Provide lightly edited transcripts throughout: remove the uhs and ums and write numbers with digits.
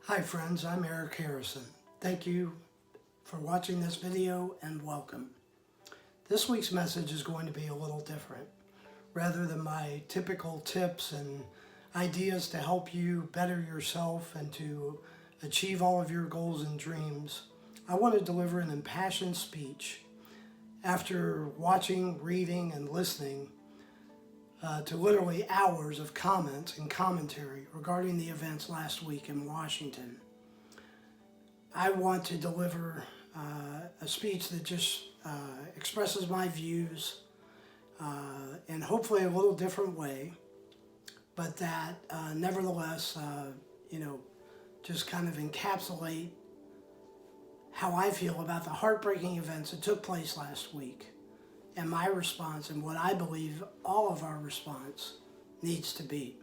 Hi friends, I'm Eric Harrison. Thank you for watching this video and welcome. This week's message is going to be a little different. Rather than my typical tips and ideas to help you better yourself and to achieve all of your goals and dreams, I want to deliver an impassioned speech after watching, reading, and listening to literally hours of comments and commentary regarding the events last week in Washington. I want to deliver a speech that just expresses my views in hopefully a little different way, but that nevertheless, just kind of encapsulate how I feel about the heartbreaking events that took place last week, and my response and what I believe all of our response needs to be.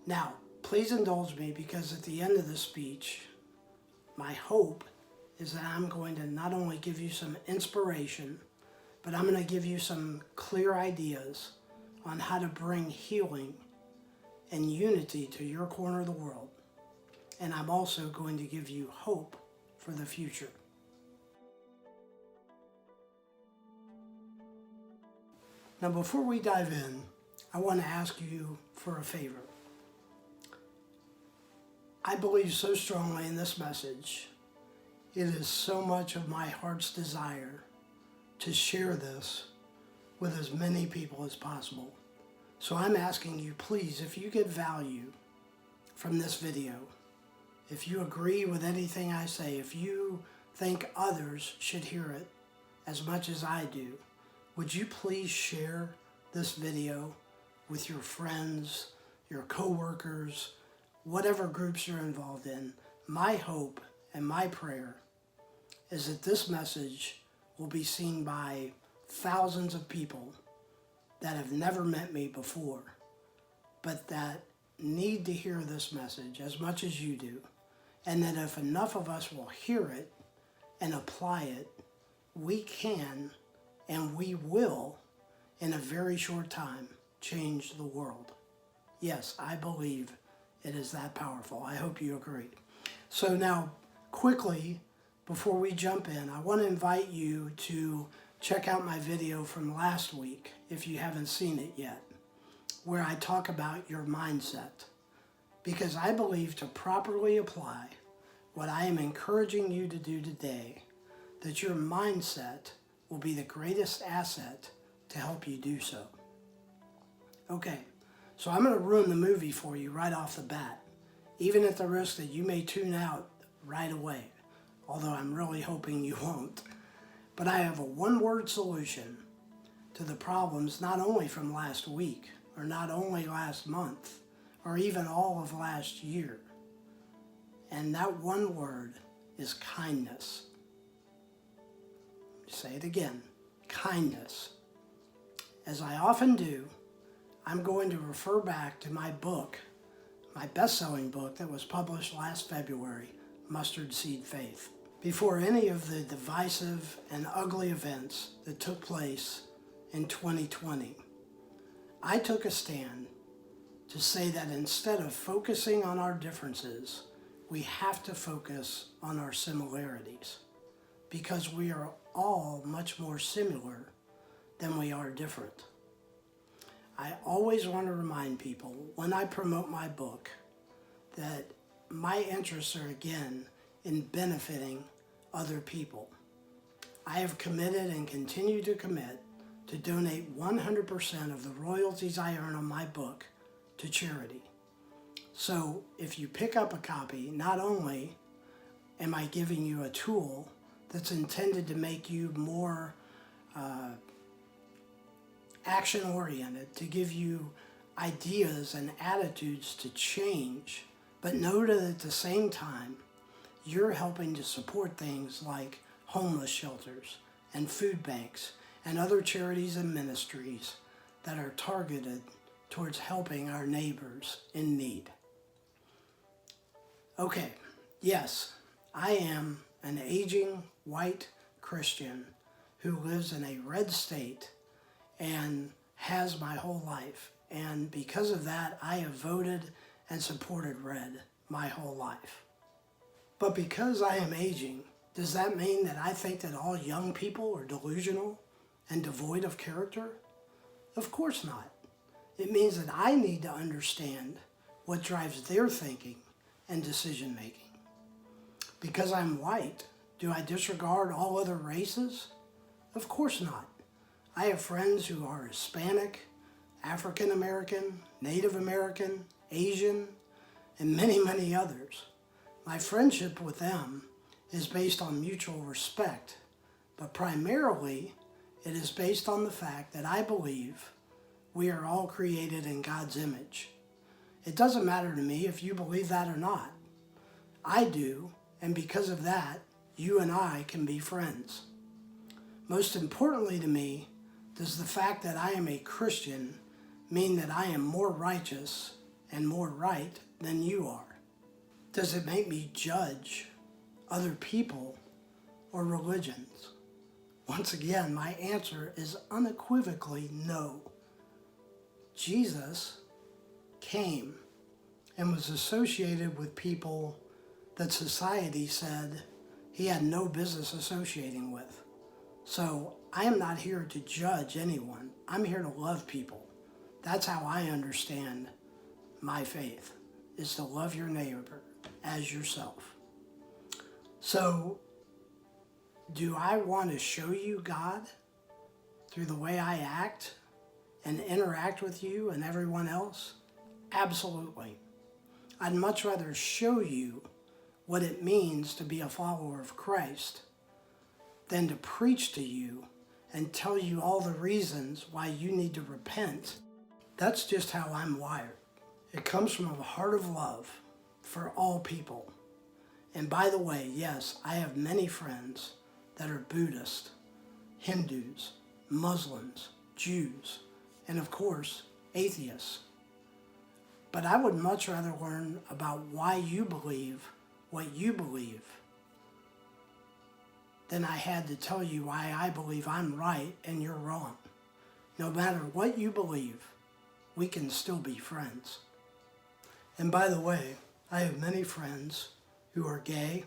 Now, please indulge me, because at the end of the speech, my hope is that I'm going to not only give you some inspiration, but I'm going to give you some clear ideas on how to bring healing and unity to your corner of the world. And I'm also going to give you hope for the future. Now, before we dive in, I want to ask you for a favor. I believe so strongly in this message. It is so much of my heart's desire to share this with as many people as possible. So I'm asking you, please, if you get value from this video, if you agree with anything I say, if you think others should hear it as much as I do, would you please share this video with your friends, your coworkers, whatever groups you're involved in? My hope and my prayer is that this message will be seen by thousands of people that have never met me before, but that need to hear this message as much as you do, and that if enough of us will hear it and apply it, we can and we will, in a very short time, change the world. Yes, I believe it is that powerful. I hope you agree. So now, quickly, before we jump in, I want to invite you to check out my video from last week, if you haven't seen it yet, where I talk about your mindset. Because I believe to properly apply what I am encouraging you to do today, that your mindset will be the greatest asset to help you do so. Okay, so I'm going to ruin the movie for you right off the bat, even at the risk that you may tune out right away, although I'm really hoping you won't. But I have a one-word solution to the problems not only from last week, or not only last month, or even all of last year. And that one word is kindness. Say it again, kindness. As I often do, I'm going to refer back to my book, my best-selling book that was published last February, Mustard Seed Faith. Before any of the divisive and ugly events that took place in 2020, I took a stand to say that instead of focusing on our differences, we have to focus on our similarities, because we are all much more similar than we are different. I always want to remind people when I promote my book that my interests are, again, in benefiting other people. I have committed and continue to commit to donate 100% of the royalties I earn on my book to charity. So if you pick up a copy, not only am I giving you a tool that's intended to make you more action-oriented, to give you ideas and attitudes to change, but know that at the same time, you're helping to support things like homeless shelters and food banks and other charities and ministries that are targeted towards helping our neighbors in need. Okay, yes, I am an aging white Christian who lives in a red state and has my whole life. And because of that, I have voted and supported red my whole life. But because I am aging, does that mean that I think that all young people are delusional and devoid of character? Of course not. It means that I need to understand what drives their thinking and decision making. Because I'm white, do I disregard all other races? Of course not. I have friends who are Hispanic, African American, Native American, Asian, and many, many others. My friendship with them is based on mutual respect, but primarily it is based on the fact that I believe we are all created in God's image. It doesn't matter to me if you believe that or not. I do, and because of that, you and I can be friends. Most importantly to me, does the fact that I am a Christian mean that I am more righteous and more right than you are? Does it make me judge other people or religions? Once again, my answer is unequivocally no. Jesus came and was associated with people that society said he had no business associating with. So I am not here to judge anyone. I'm here to love people. That's how I understand my faith, is to love your neighbor as yourself. So, do I want to show you God through the way I act and interact with you and everyone else? Absolutely. I'd much rather show you what it means to be a follower of Christ than to preach to you and tell you all the reasons why you need to repent. That's just how I'm wired. It comes from a heart of love for all people. And by the way, yes, I have many friends that are Buddhist, Hindus, Muslims, Jews, and of course, atheists. But I would much rather learn about why you believe what you believe than I had to tell you why I believe I'm right and you're wrong. No matter what you believe, we can still be friends. And by the way, I have many friends who are gay,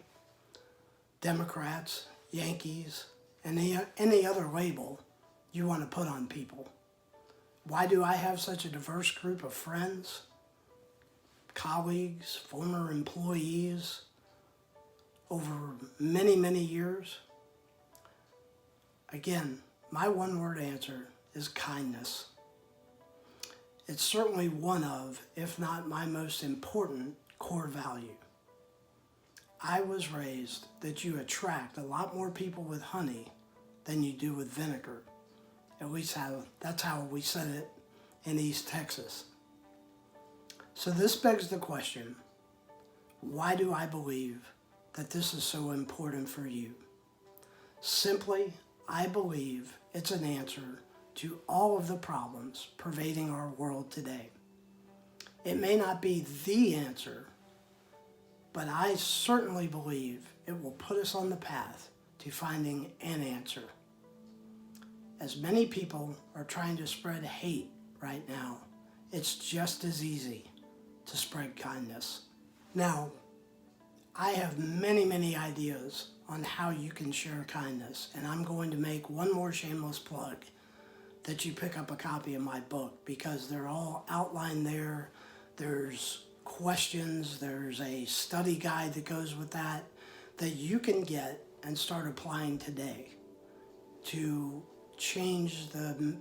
Democrats, Yankees, and any other label you want to put on people. Why do I have such a diverse group of friends, colleagues, former employees over many, many years? Again, my one-word answer is kindness. It's certainly one of, if not my most important, core value. I was raised that you attract a lot more people with honey than you do with vinegar. At least that's how we said it in East Texas. So this begs the question, why do I believe that this is so important for you? Simply, I believe it's an answer to all of the problems pervading our world today. It may not be the answer, but I certainly believe it will put us on the path to finding an answer. As many people are trying to spread hate right now, it's just as easy to spread kindness. Now, I have many, many ideas on how you can share kindness, and I'm going to make one more shameless plug that you pick up a copy of my book, because they're all outlined there. There's questions, there's a study guide that goes with that you can get and start applying today to change the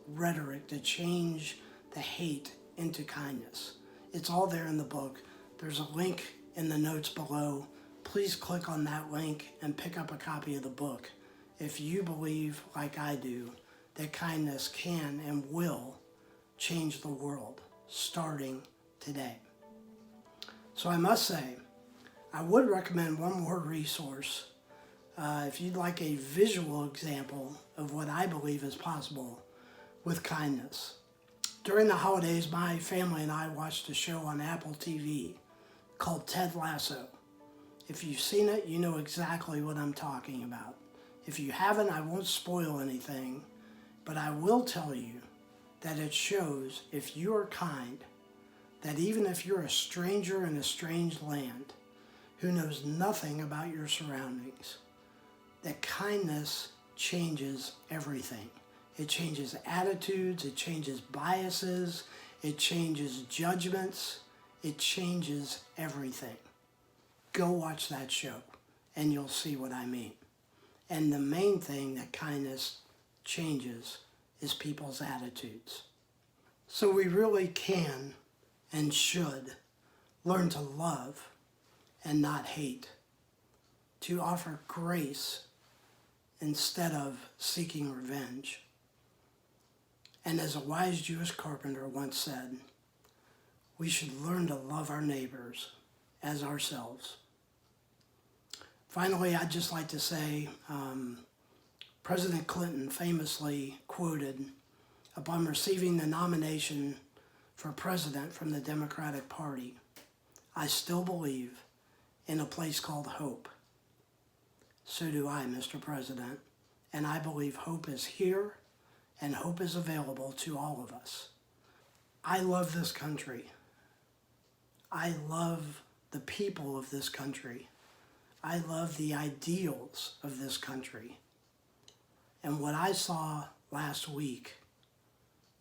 rhetoric, to change the hate into kindness. It's all there in the book. There's a link in the notes below. Please click on that link and pick up a copy of the book if you believe, like I do, that kindness can and will change the world starting today. So I must say, I would recommend one more resource if you'd like a visual example of what I believe is possible with kindness. During the holidays, my family and I watched a show on Apple TV called Ted Lasso. If you've seen it, you know exactly what I'm talking about. If you haven't, I won't spoil anything, but I will tell you that it shows if you are kind, that even if you're a stranger in a strange land who knows nothing about your surroundings, that kindness changes everything. It changes attitudes, it changes biases, it changes judgments, it changes everything. Go watch that show and you'll see what I mean. And the main thing that kindness changes is people's attitudes. So we really can and should learn to love and not hate, to offer grace instead of seeking revenge. And as a wise Jewish carpenter once said, we should learn to love our neighbors as ourselves. Finally, I'd just like to say, President Clinton famously quoted, upon receiving the nomination for president from the Democratic Party, "I still believe in a place called hope." So do I, Mr. President, and I believe hope is here and hope is available to all of us. I love this country. I love the people of this country. I love the ideals of this country. And what I saw last week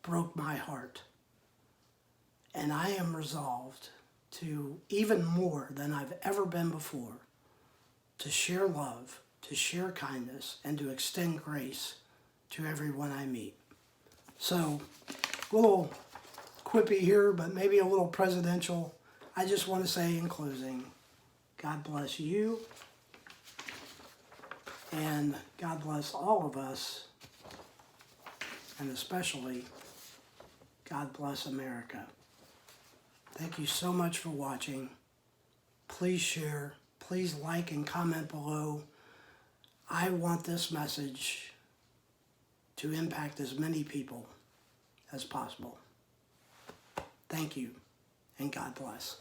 broke my heart. And I am resolved to, even more than I've ever been before, to share love, to share kindness, and to extend grace to everyone I meet. So, a little quippy here, but maybe a little presidential. I just want to say in closing, God bless you, and God bless all of us, and especially God bless America. Thank you so much for watching. Please share, please like and comment below. I want this message to impact as many people as possible. Thank you, and God bless.